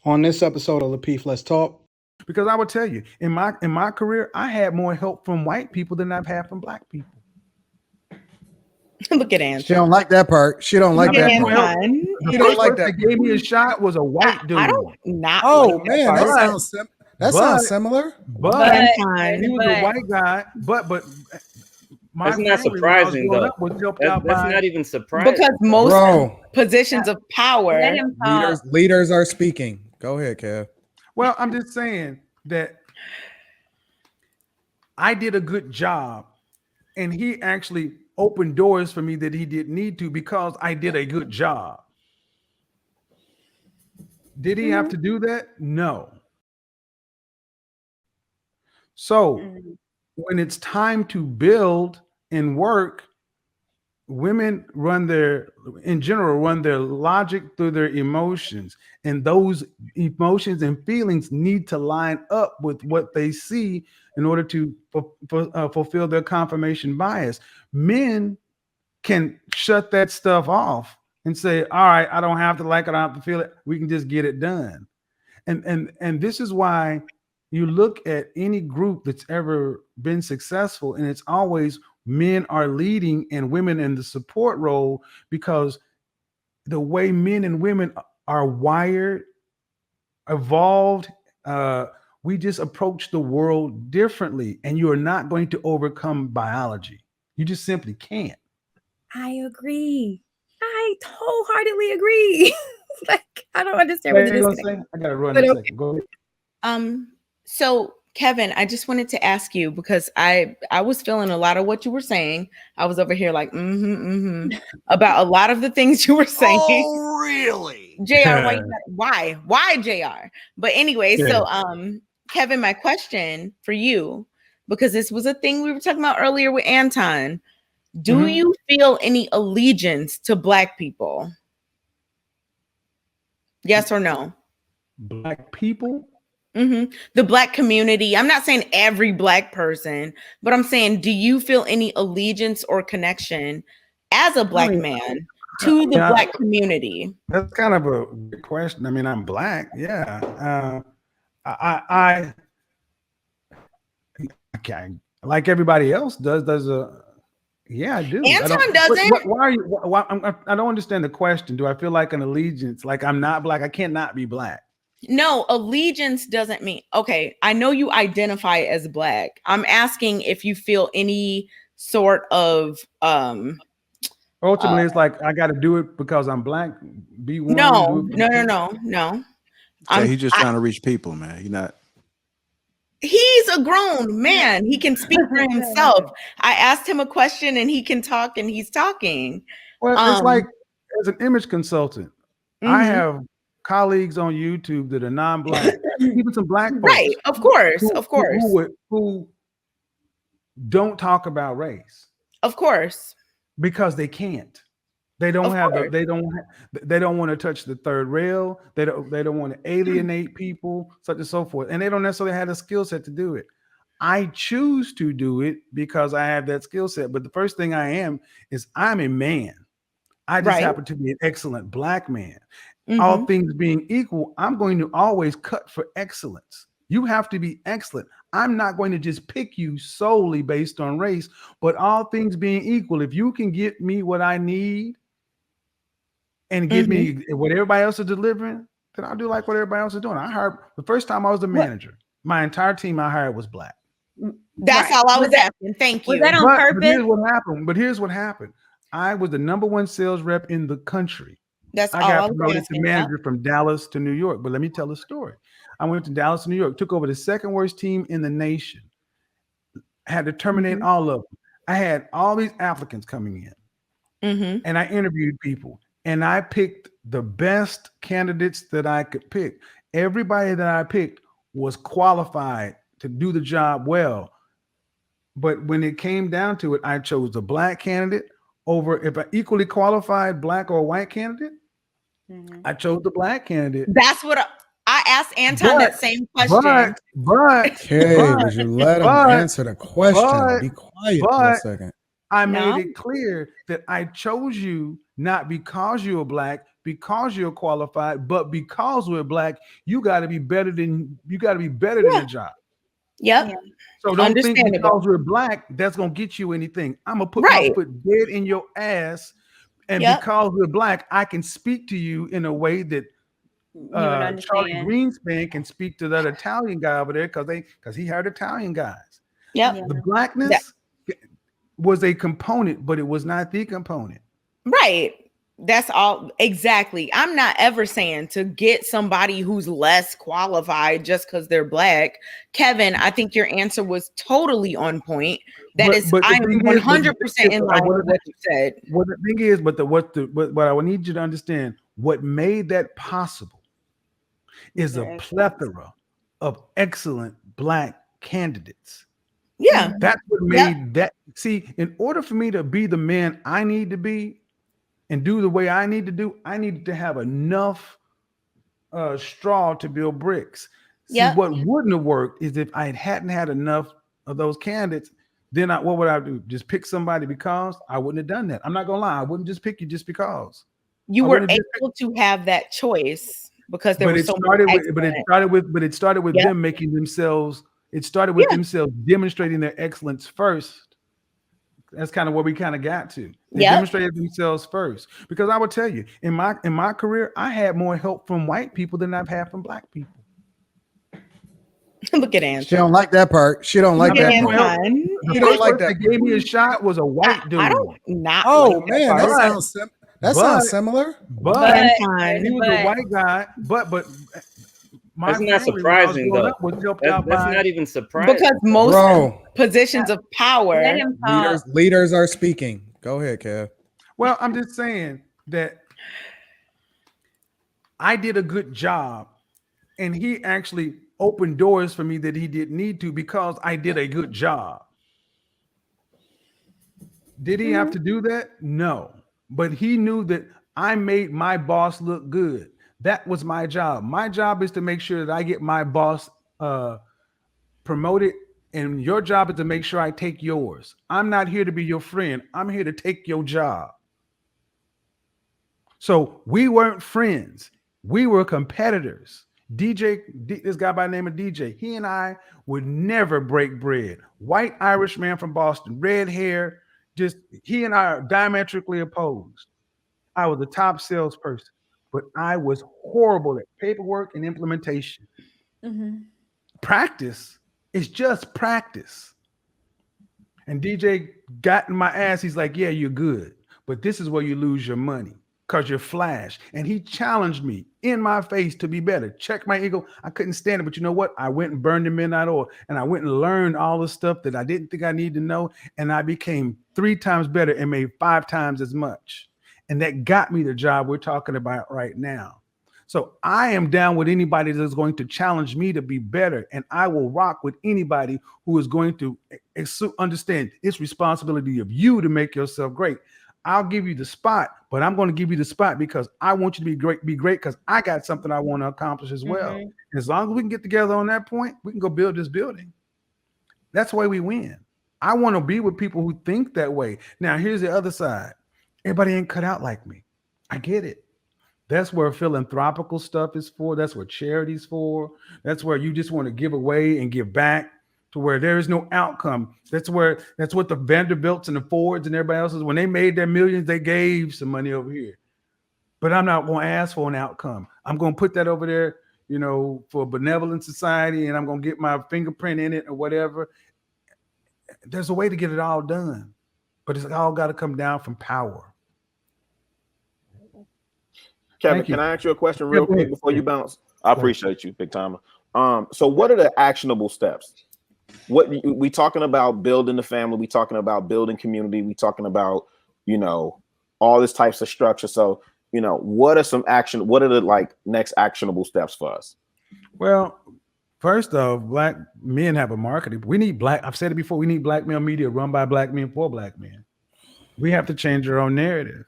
On this episode of Lapeef, Let's Talk. Because I would tell you, in my career, I had more help from white people than I've had from black people. Look at She Anton. don't like that part. She don't like Look at that part. Anton. She don't like That that. gave me a shot was a white dude. I don't not Oh like man, that that part. sounds similar. But Anton. he was a white guy. But my That's not family, when I was surprising, growing though. up, was helped That's out by not even surprising. Because most Bro, positions of power. Let him talk. leaders are speaking. Go ahead, Kev. Well, I'm just saying that I did a good job, and he actually opened doors for me that he didn't need to because I did a good job. Did he have to do that? No. So when it's time to build and work, women run their logic through their emotions, and those emotions and feelings need to line up with what they see in order to fulfill their confirmation bias. Men can shut that stuff off and say, all right, I don't have to like it, I don't have to feel it, we can just get it done. And this is why you look at any group that's ever been successful, and it's always men are leading and women in the support role, because the way men and women are wired, evolved, we just approach the world differently, and you are not going to overcome biology. You just simply can't. I agree. I wholeheartedly agree. Like, I don't understand what it is. I gotta run in a second. Go ahead. So Kevin, I just wanted to ask you, because I was feeling a lot of what you were saying. I was over here like, about a lot of the things you were saying. Oh, really? JR, why JR? But anyway, so Kevin, my question for you, because this was a thing we were talking about earlier with Anton. Do you feel any allegiance to Black people? Yes or no? Black people? The Black community. I'm not saying every Black person, but I'm saying, do you feel any allegiance or connection as a Black man to the Black community? That's kind of a good question. I mean, I'm Black. Yeah. I like everybody else does yeah, I do. Anton doesn't. Why are you? I don't understand the question. Do I feel like an allegiance? Like I'm not Black? I cannot be Black. No, allegiance doesn't mean, okay, I know you identify as Black. I'm asking if you feel any sort of ultimately it's like I got to do it because I'm Black. Be one. No. He's just trying to reach people, man. You're not. He's a grown man. He can speak for himself. I asked him a question and he can talk, and he's talking. Well, it's like, as an image consultant, I have colleagues on YouTube that are non-Black, even some Black folks, right? Of course, who don't talk about race, of course, because they can't. They don't they don't want to touch the third rail. They don't want to alienate people, such and so forth. And they don't necessarily have the skill set to do it. I choose to do it because I have that skill set. But the first thing I am is I'm a man. I just happen to be an excellent Black man. All things being equal, I'm going to always cut for excellence. You have to be excellent. I'm not going to just pick you solely based on race, but all things being equal, if you can get me what I need and give me what everybody else is delivering, then I'll do like what everybody else is doing. I hired, the first time I was the manager, my entire team I hired was Black. That's all I was asking. Thank you. Was that on purpose? Here's what happened. I was the #1 sales rep in the country. That's I all I got was promoted asking. to manager from Dallas to New York. But let me tell the story. I went to Dallas to New York, took over the second worst team in the nation, had to terminate all of them. I had all these applicants coming in, and I interviewed people, and I picked the best candidates that I could pick. Everybody that I picked was qualified to do the job well. But when it came down to it, I chose the Black candidate over, if an equally qualified Black or white candidate, I chose the Black candidate. That's what I asked Anton that same question. But would you let him answer the question? Be quiet for a second. I made it clear that I chose you not because you were Black, because you're qualified, but because we're black, you got to be better than the job. Yep. Yeah. So don't think because we're black, that's gonna get you anything. I'm gonna put my foot dead in your ass, and because we're black, I can speak to you in a way that Charlie Greenspan can speak to that Italian guy over there because he heard Italian guys. Yep. The blackness was a component, but it was not the component. Right. That's all. Exactly. I'm not ever saying to get somebody who's less qualified just because they're black. Kevin, I think your answer was totally on point. I'm 100% in line with what you said. What the thing is, what I would need you to understand, what made that possible is a plethora of excellent black candidates. Yeah. That's what made that. See, in order for me to be the man I need to be and do the way I need to do, I needed to have enough straw to build bricks. See, what wouldn't have worked is if I hadn't had enough of those candidates, then what would I do? Just pick somebody because? I wouldn't have done that. I'm not gonna lie, I wouldn't just pick you just because. You were able to have that choice because there was so much. But it started with them making themselves. It started with themselves demonstrating their excellence first. That's kind of where we kind of got to. They demonstrated themselves first. Because I would tell you, in my career, I had more help from white people than I've had from black people. Look at Ann. She don't like that part. She don't like that part. The first person that gave me a shot was a white dude. I don't not. Oh man, that sounds similar. But he was a white guy. But that's not surprising though. That's not even surprising because most positions of power. Leaders are speaking. Go ahead, Kev. Well, I'm just saying that I did a good job, and he actually opened doors for me that he didn't need to because I did a good job. Did he have to do that? No, but he knew that I made my boss look good. That was my job. My job is to make sure that I get my boss promoted, and your job is to make sure I take yours. I'm not here to be your friend. I'm here to take your job. So we weren't friends. We were competitors. This guy by the name of DJ, he and I would never break bread. White Irish man from Boston, red hair, he and I are diametrically opposed. I was the top salesperson, but I was horrible at paperwork and implementation. Mm-hmm. Practice is just practice. And DJ got in my ass. He's like, yeah, you're good, but this is where you lose your money because you're flash. And he challenged me in my face to be better. Check my ego. I couldn't stand it, but you know what? I went and burned the midnight oil, and I went and learned all the stuff that I didn't think I needed to know, and I became 3 times better and made 5 times as much. And that got me the job we're talking about right now. So I am down with anybody that's going to challenge me to be better. And I will rock with anybody who is going to understand it's responsibility of you to make yourself great. I'll give you the spot, but I'm going to give you the spot because I want you to be great because I got something I want to accomplish as well. Mm-hmm. As long as we can get together on that point, we can go build this building. That's the way we win. I want to be with people who think that way. Now, here's the other side. Everybody ain't cut out like me. I get it. That's where philanthropical stuff is for. That's what charity's for. That's where you just want to give away and give back to where there is no outcome. That's what the Vanderbilts and the Fords and everybody else is. When they made their millions, they gave some money over here. But I'm not going to ask for an outcome. I'm going to put that over there, for a benevolent society, and I'm going to get my fingerprint in it or whatever. There's a way to get it all done, but it's all got to come down from power. Kevin, can I ask you a question real quick before you bounce? I appreciate you, big timer. So what are the actionable steps? What we talking about building the family, we talking about building community, we talking about, all this types of structure. So, what are the next actionable steps for us? Well, first off, black men have a marketing. We need I've said it before, we need black male media run by black men for black men. We have to change our own narrative.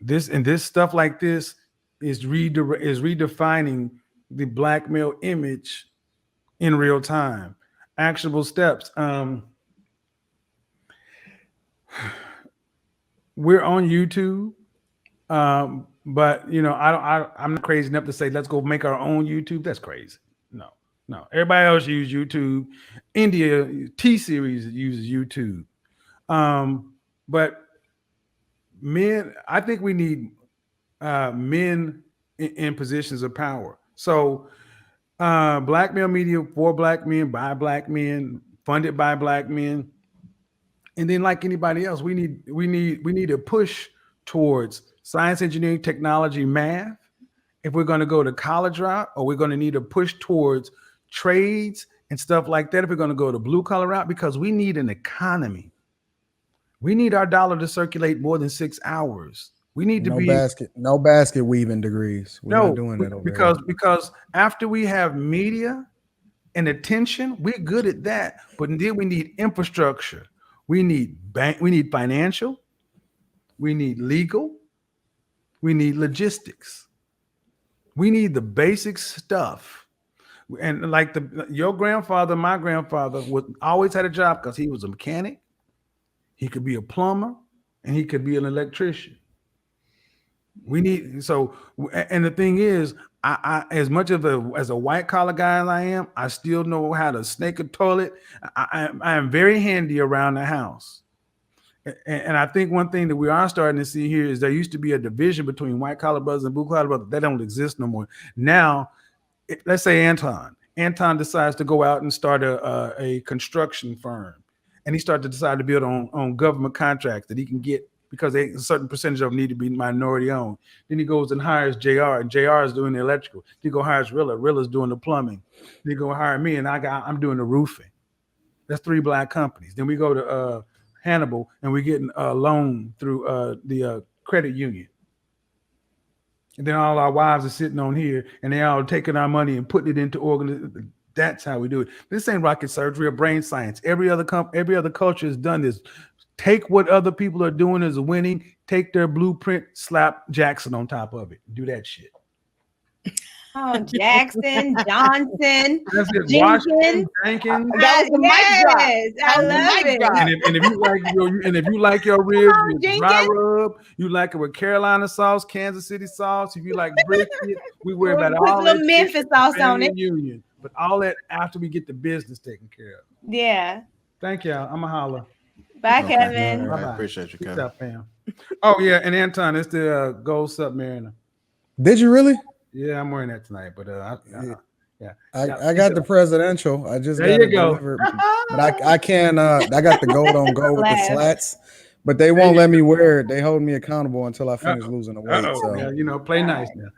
This stuff like this is redefining the black male image in real time. Actionable steps. We're on YouTube. But you know, I'm not crazy enough to say let's go make our own YouTube. That's crazy. No. Everybody else uses YouTube. India T-Series uses YouTube. But men, I think we need men in positions of power. So black male media for black men, by black men, funded by black men. And then like anybody else, we need to push towards science, engineering, technology, math. If we're going to go the college route, or we're going to need to push towards trades and stuff like that, if we're going to go the blue collar route, because we need an economy. We need our dollar to circulate more than 6 hours. We need to be no basket weaving degrees. We're not doing that over because after we have media and attention, we're good at that. But then we need infrastructure. We need we need financial, we need legal, we need logistics. We need the basic stuff. And like your grandfather, my grandfather always had a job because he was a mechanic, he could be a plumber, and he could be an electrician. We need and the thing is, I as much of as a white collar guy as I am, I still know how to snake a toilet. I am very handy around the house. And I think one thing that we are starting to see here is there used to be a division between white collar brothers and blue collar brothers. That don't exist no more. Now, let's say Anton decides to go out and start a construction firm, and he started to decide to build on government contracts that he can get, because a certain percentage of them need to be minority owned. Then he goes and hires JR, and JR is doing the electrical. Then he go hires Rilla. Rilla's doing the plumbing. Then he go hire me, and I'm doing the roofing. That's 3 black companies. Then we go to Hannibal, and we're getting a loan through the credit union. And then all our wives are sitting on here, and they all taking our money and putting it into organizations. That's how we do it. This ain't rocket surgery or brain science. Every other culture has done this. Take what other people are doing as winning, take their blueprint, slap Jackson on top of it. Do that shit. Oh, Jackson, Johnson, Jenkins. That was the mic drop. I love it. And if you like your ribs with dry rub, you like it with Carolina sauce, Kansas City sauce. If you like brisket, we worry about all that. Memphis sauce on it. Union, but all that after we get the business taken care of. Yeah. Thank y'all. I'm a holler. Bye, Kevin. Right, appreciate you, Kevin. Up, fam. Oh yeah, and Anton, it's the Gold Submariner. Did you really? Yeah, I'm wearing that tonight. But I got the presidential. I just there got you go. But I can't. I got the gold on gold with the slats, but they won't let me wear it. They hold me accountable until I finish losing the weight. So yeah, play nice now.